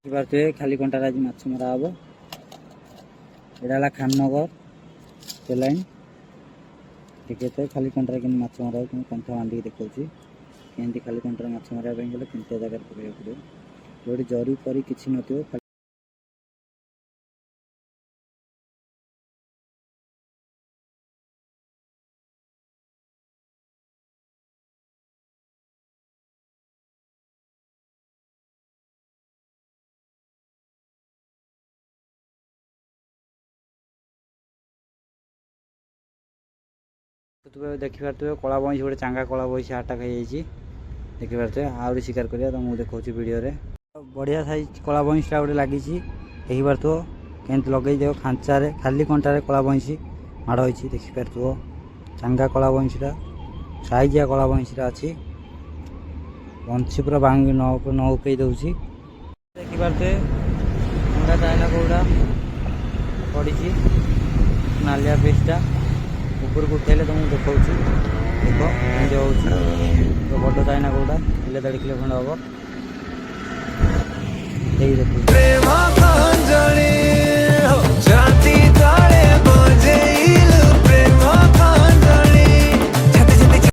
देखिए खाली कंटार आज माछ मरा हम यहाँ खाननगर चेलाइन देखिए तो खाली कंटार कि माछ मरा कि कंठ बांधिक देखा कमी खाली कंटार माछ मारे गले केमती जगह पकड़ा पड़ो जो जरी परी किसी नथिबो देखिपे कला बंशी गोटे चांगा कला बंशी आटाक हो देखिपे आहरी शिकार करा तो मुझे देखा वीडियो रे बढ़िया साइज कला बंशीटा गोटे लगी देखिपे केमती लगे देव खांचारे खाली कंटार कला बंशी माड़ हो देखिपे चांगा कला बंशीटा साइजिया कला बंशीटा अच्छी बंशी पूरा भांगी न उकई दूसरी देखिपे चांगा चाइना कौड़ा पड़ी नालिया पीसटा ऊपर को उठेले तुमको देखा देख हो बड़ चाइना कौड़ा 1.5 किलो खंड हम देखो।